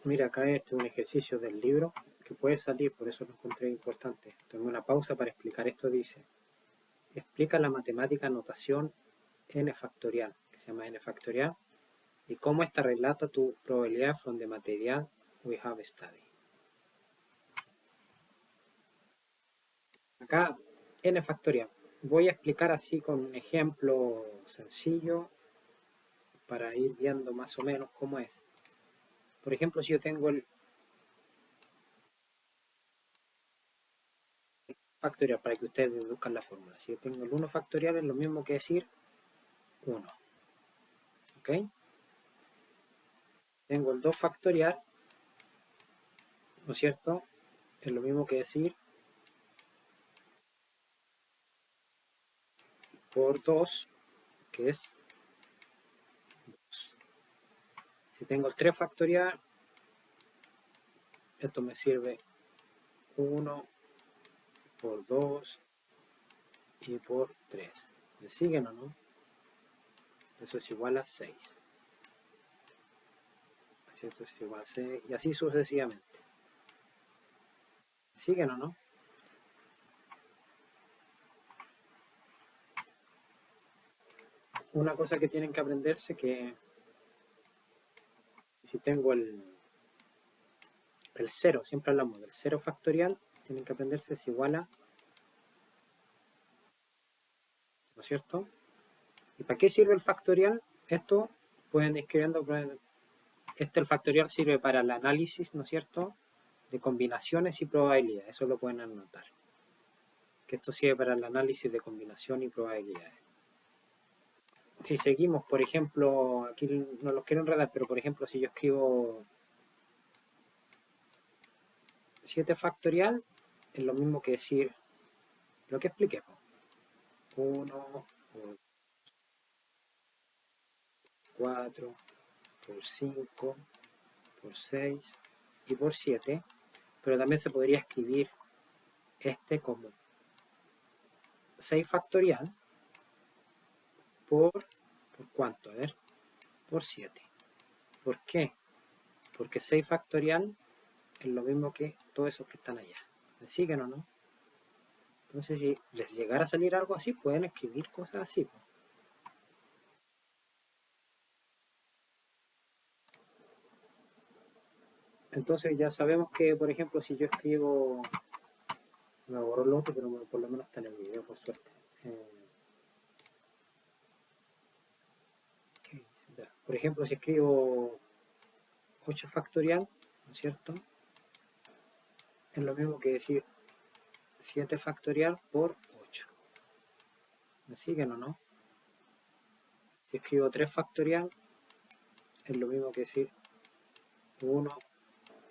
Mira, acá este es un ejercicio del libro que puede salir, por eso lo encontré importante. Tomé una pausa para explicar esto. Dice, explica la matemática notación n factorial, que se llama n factorial, y cómo esta relata tu probabilidad from the material we have studied. Acá, n factorial. Voy a explicar así con un ejemplo sencillo para ir viendo más o menos cómo es. Por ejemplo, si yo tengo el factorial, para que ustedes deduzcan la fórmula. Si yo tengo el 1 factorial es lo mismo que decir 1. ¿Ok? Tengo el 2 factorial, ¿no es cierto? Es lo mismo que decir por 2, que es 2. Si tengo el 3 factorial, esto me sirve 1 por 2 y por 3. ¿Me siguen o no? Eso es igual a 6. ¿Cierto? Es igual a 6 y así sucesivamente. ¿Me siguen o no? Una cosa que tienen que aprenderse que si tengo el 0, siempre hablamos del 0 factorial, tienen que aprenderse es igual a, ¿no es cierto? ¿Y para qué sirve el factorial? Esto pueden ir escribiendo, el factorial sirve para el análisis, ¿no es cierto?, de combinaciones y probabilidades, eso lo pueden anotar. Que esto sirve para el análisis de combinación y probabilidades. Si seguimos, por ejemplo, aquí no los quiero enredar, pero por ejemplo, si yo escribo 7 factorial, es lo mismo que decir lo que expliqué. 1 por 4 por 5 por 6 y por 7, pero también se podría escribir este como 6 factorial por ¿cuánto? A ver, por 7. ¿Por qué? Porque 6 factorial es lo mismo que todos esos que están allá. ¿Me siguen o no? Entonces, si les llegara a salir algo así, pueden escribir cosas así. Entonces ya sabemos que, por ejemplo, si yo escribo, se me borró el otro, pero por lo menos está en el video, por suerte. Por ejemplo, si escribo 8 factorial, ¿no es cierto? Es lo mismo que decir 7 factorial por 8. ¿Me siguen o no? Si escribo 3 factorial, es lo mismo que decir 1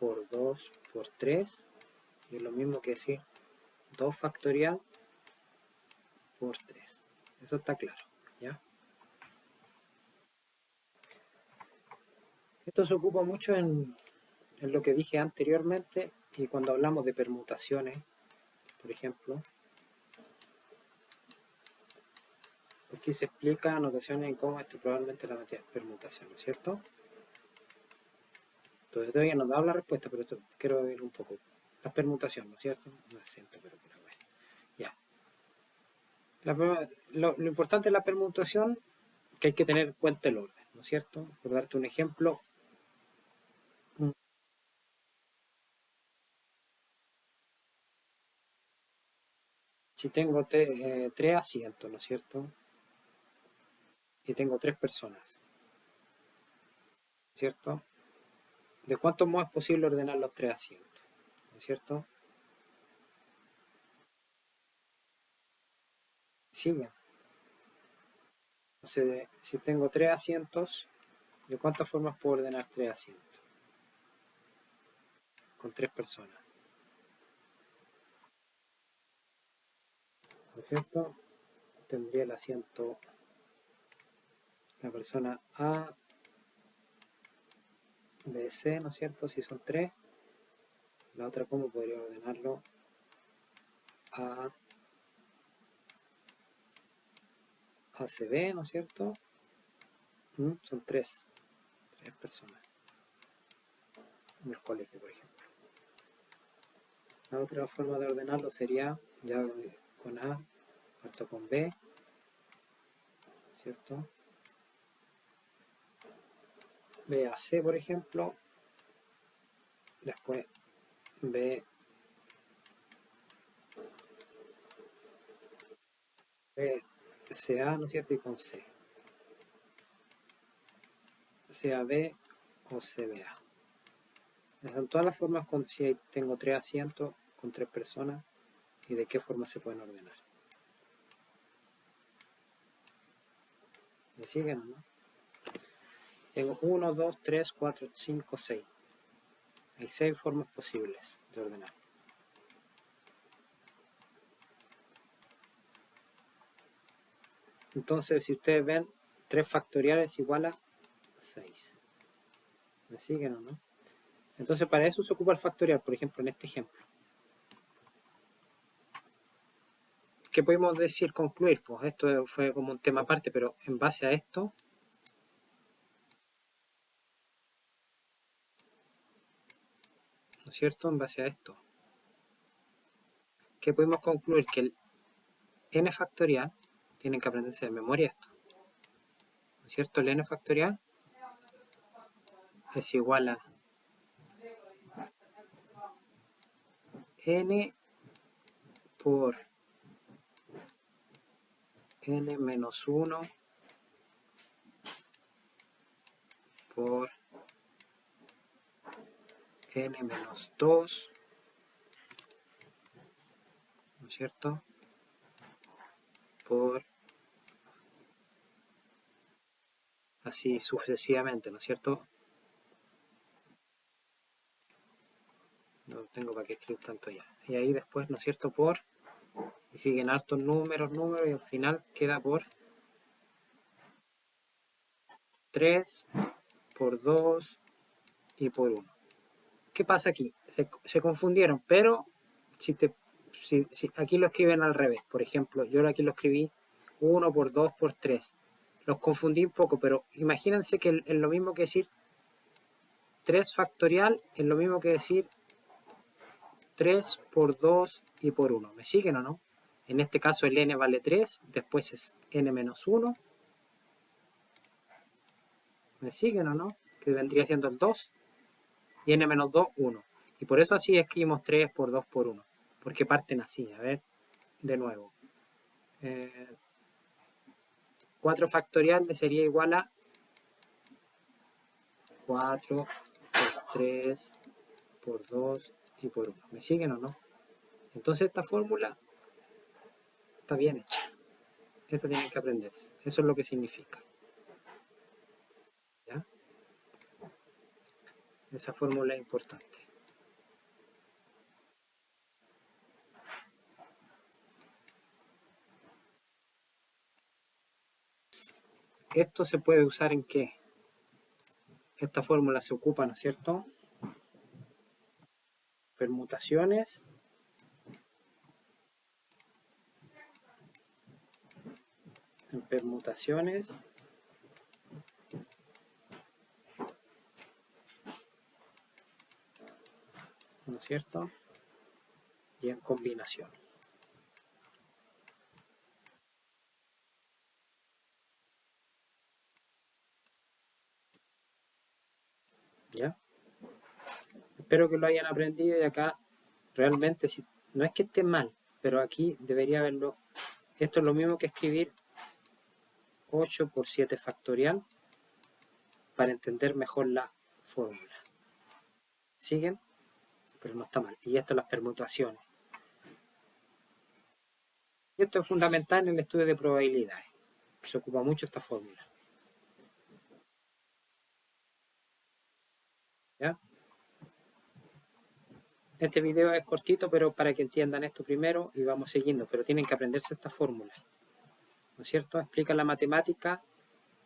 por 2 por 3, y es lo mismo que decir 2 factorial por 3. Eso está claro, ¿ya? Esto se ocupa mucho en lo que dije anteriormente y cuando hablamos de permutaciones, por ejemplo. Aquí se explica notaciones en cómo esto probablemente la permutación, ¿no es cierto? Entonces todavía no he dado la respuesta, pero esto quiero ver un poco. La permutación, ¿no es cierto? Un acento, pero bueno. Ya. Lo importante de la permutación que hay que tener en cuenta el orden, ¿no es cierto? Por darte un ejemplo, si tengo 3 asientos, ¿no es cierto? Y tengo 3 personas, ¿cierto? ¿De cuántos modos es posible ordenar los 3 asientos? ¿No es cierto? Sigue. Entonces, si tengo 3 asientos, ¿de cuántas formas puedo ordenar 3 asientos? Con 3 personas. ¿No es cierto? Tendría el asiento, la persona A, B, C, ¿no es cierto? Si son 3. La otra, ¿cómo podría ordenarlo? A, ACB, ¿no es cierto? Son 3 personas. en el colegio, por ejemplo. La otra forma de ordenarlo sería ya con A, parto con B, ¿cierto? B a C, por ejemplo, después B, C A, ¿no es cierto? Y con C. CAB o CBA. Son todas las formas con si tengo 3 asientos con 3 personas y de qué forma se pueden ordenar. ¿Me siguen o no? Tengo 1, 2, 3, 4, 5, 6. Hay 6 formas posibles de ordenar. Entonces, si ustedes ven, 3 factoriales igual a 6. ¿Me siguen o no? Entonces, para eso se ocupa el factorial, por ejemplo, en este ejemplo. ¿Qué podemos decir, concluir? Pues esto fue como un tema aparte, pero en base a esto, ¿no es cierto? En base a esto, ¿qué podemos concluir? Que el n factorial, tienen que aprenderse de memoria esto, ¿no es cierto? El n factorial es igual a n por n menos 1 por n menos 2, ¿no es cierto? Por así sucesivamente, ¿no es cierto? No tengo para qué escribir tanto ya. Y ahí después, ¿no es cierto? Por, y siguen hartos números, y al final queda por 3, por 2 y por 1. ¿Qué pasa aquí? Se confundieron, pero si aquí lo escriben al revés, por ejemplo, yo aquí lo escribí 1 por 2 por 3. Los confundí un poco, pero imagínense que es lo mismo que decir 3 factorial, es lo mismo que decir 3 por 2 y por 1. ¿Me siguen o no? En este caso el n vale 3, después es n menos 1. ¿Me siguen o no? Que vendría siendo el 2. Y n menos 2, 1. Y por eso así escribimos 3 por 2 por 1. Porque parten así. A ver, de nuevo. 4 factorial sería igual a 4 por 3 por 2 y por 1. ¿Me siguen o no? Entonces esta fórmula está bien hecha. Esto tienen que aprenderse. Eso es lo que significa. ¿Ya? Esa fórmula es importante. Esto se puede usar en qué? Esta fórmula se ocupa, ¿no es cierto? Permutaciones. En permutaciones. ¿No es cierto? Y en combinación. ¿Ya? Espero que lo hayan aprendido y acá realmente no es que esté mal, pero aquí debería haberlo. Esto es lo mismo que escribir 8 por 7 factorial para entender mejor la fórmula. ¿Siguen? Pero no está mal. Y esto las permutaciones. Y esto es fundamental en el estudio de probabilidades. Se ocupa mucho esta fórmula. ¿Ya? Este video es cortito, pero para que entiendan esto primero y vamos siguiendo. Pero tienen que aprenderse esta fórmula. ¿No es cierto? Explica la matemática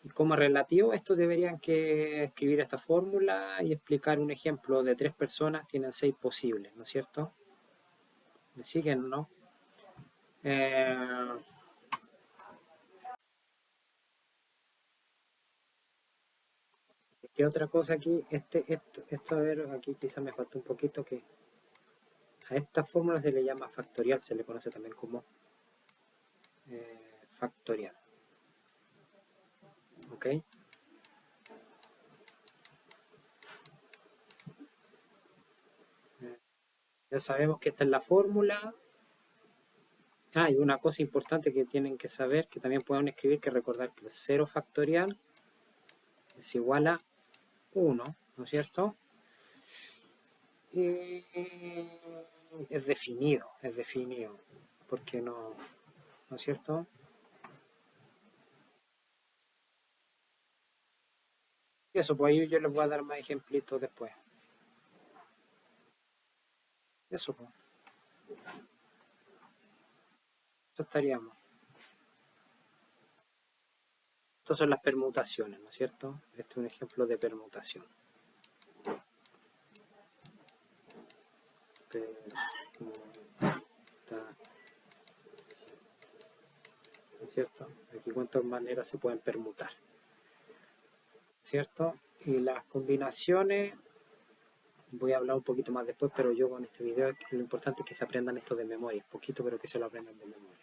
y como relativo esto deberían que escribir esta fórmula y explicar un ejemplo de 3 personas, tienen 6 posibles, ¿no es cierto? ¿Me siguen, no? Y otra cosa aquí, esto a ver, aquí quizá me faltó un poquito, que a esta fórmula se le llama factorial, se le conoce también como factorial. ¿Ok? Ya sabemos que esta es la fórmula. Ah, y una cosa importante que tienen que saber, que también pueden escribir, que recordar que el 0 factorial es igual a 1, ¿no es cierto? Y es definido, porque no es cierto? Y eso, pues ahí yo les voy a dar más ejemplitos después. Eso, pues. Eso estaríamos. Estas son las permutaciones, ¿no es cierto? Este es un ejemplo de permutación. ¿No es cierto? Aquí cuántas maneras se pueden permutar. ¿Cierto? Y las combinaciones, voy a hablar un poquito más después, pero yo con este video lo importante es que se aprendan esto de memoria, poquito pero que se lo aprendan de memoria.